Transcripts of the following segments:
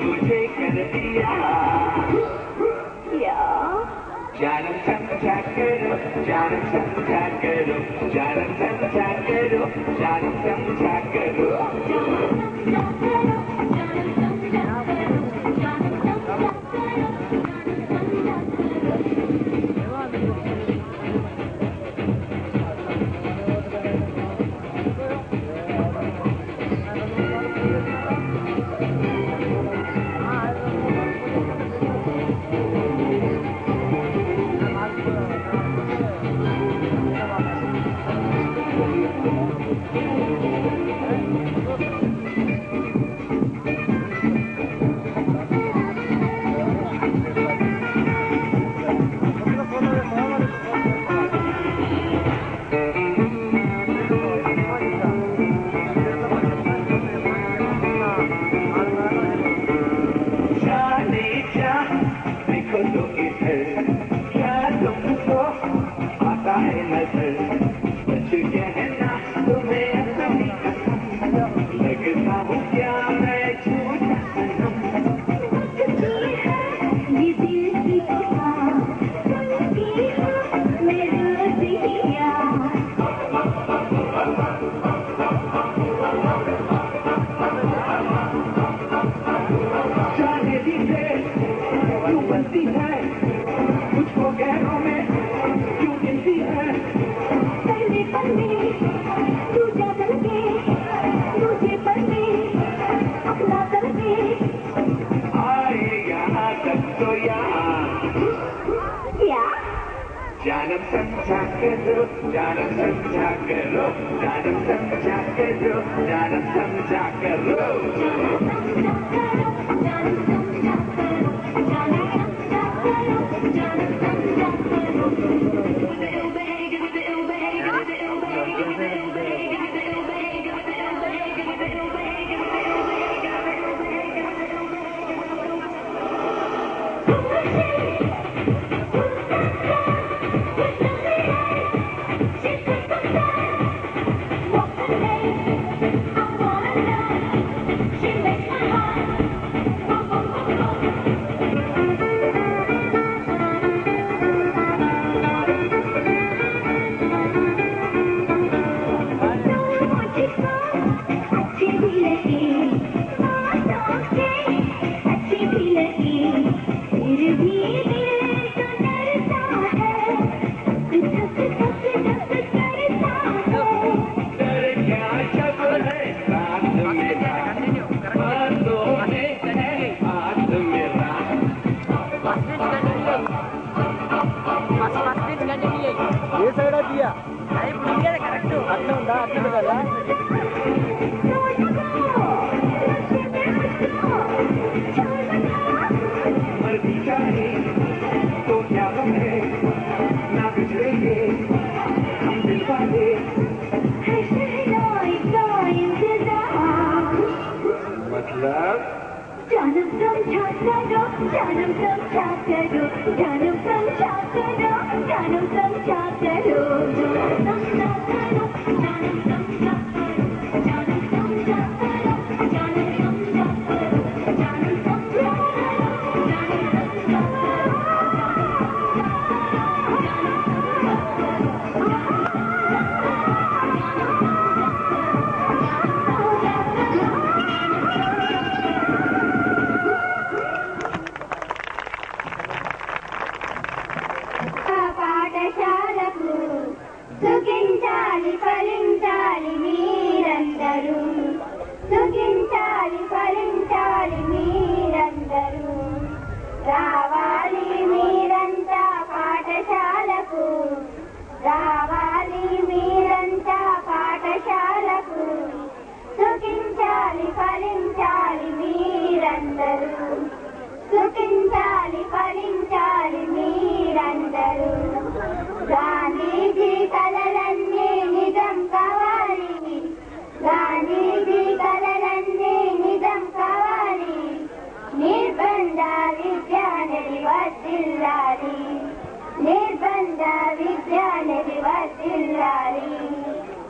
मुझे कर दिया जानम समझा करो, जानम समझा करो, जानम समझा करो, जानम समझा करो, जानम समझा करो, जानम समझा करो, जानम समझा करो, जानम समझा करो, जानम समझा करो, जानम समझा करो, जानम समझा करो, जानम समझा करो, जानम समझा करो, जानम समझा करो, जानम समझा करो, जानम समझा करो, जानम समझा करो, जानम समझा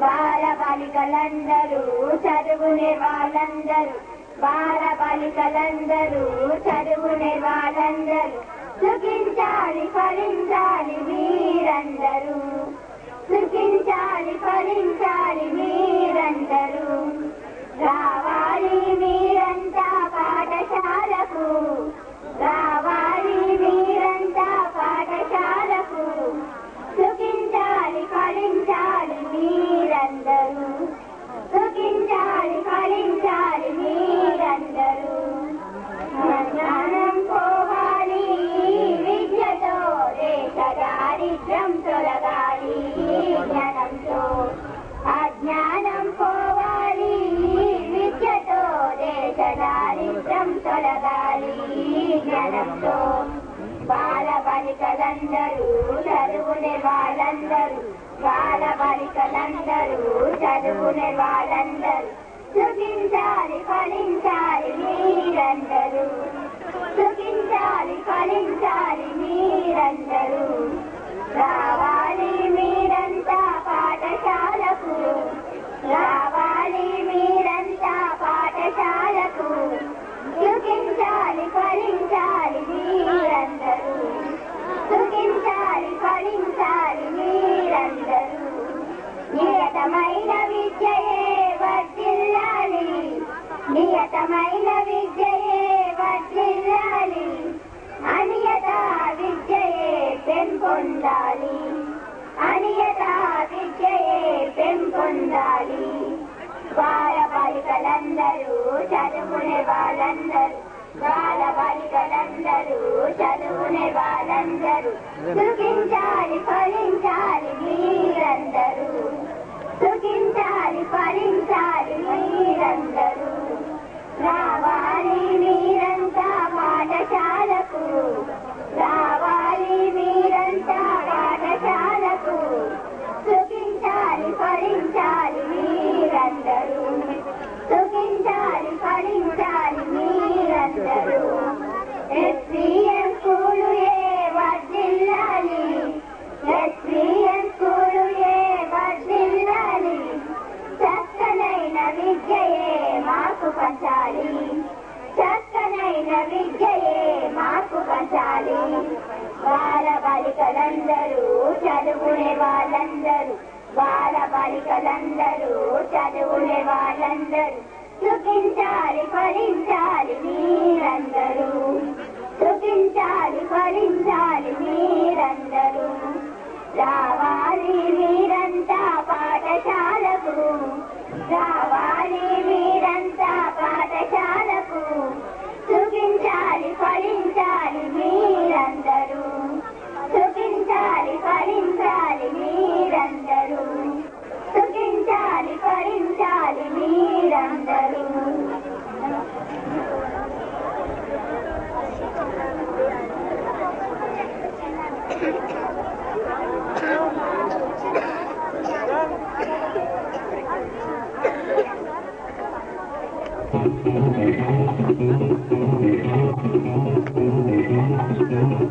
బాలబాలికలందరూ చదువునే వాళ్ళందరూ బాల బాలికలందరూ చదువునే వాళ్ళందరూ సుఖించాలి ఫలించాలి మీరందరూ సుఖించాలి ఫలించాలి మీరందరూ రావాలి మీరంతా పాఠశాలకు రావాలి మీరంతా పాఠశాలకు సుఖించాలి ఫలించాలి మీరందరూ సుఖించాలి ఫలించాలి మీరందరూ జ్ఞానం పోవాలి విద్యతో దేశ దారిద్ర్యం తొలగాలి జ్ఞానంతో అజ్ఞానం పోవాలి విద్యతో దేశ దారిద్ర్యం తొలగాలి జ్ఞానంతో బాల బాలికలందరూ చదువునే వాళ్ళందరూ బాల బాలికలందరూ చదువునే వాళ్ళందరూ సుఖించాలి ఫలించాలి మీరందరూ సుఖించాలి ఫలించాలి మీరందరూ రావాలి మీరంతా పాఠశాలకు రావాలి మీరంతా పాఠశాలకు సుఖించాలి ఫలించాలి మీరందరూ సుఖించాలి ఫలించాలి మీరందరూ నియతమైన విద్యయే వర్ధిల్లాలి నియతమైన విద్యయే వర్ధిల్లాలి అనియత విద్యయే పెంపొందాలి అనియత విద్యయే పెంపొందాలి బాల బాలికలందరూ చదువునే వాళ్ళందరూ బాల బాలికలందరూ చదువునే వాళ్ళందరూ సుఖించాలి ఫలించాలి మీరందరూ సుఖించాలి ఫలించాలి మీరందరూ రావాలి మీరంతా పాఠశాలకు రావాలి మీరంతా పాఠశాలకు సుఖించాలి ఫలించాలి మీరందరూ సుఖించాలి ఫలించాలి మీరందరూ ఎస్పీఎం స్కూలు వర్ధిల్లాలి ఎస్పీఎం స్కూలు వర్ధిల్లాలి చక్కనైన విద్యయే మాకు పంచాలి చక్కనైన విద్యయే మాకు పంచాలి బాల బాలికలందరూ చదువునే వాళ్ళందరూ బాల బాలికలందరూ చదువునే వాళ్ళందరూ సుఖించాలి ఫలించాలి మీరందరూ సుఖించాలి ఫలించాలి మీరందరూ రావాలి మీరంతా పాఠశాలకు రావాలి మీరంతా పాఠశాలకు సుఖించాలి ఫలించాలి మీరందరూ సుఖించాలి ఫలించాలి మీరందరూ సుఖించాలి ఫలించాలి మీరందరూ Thank you.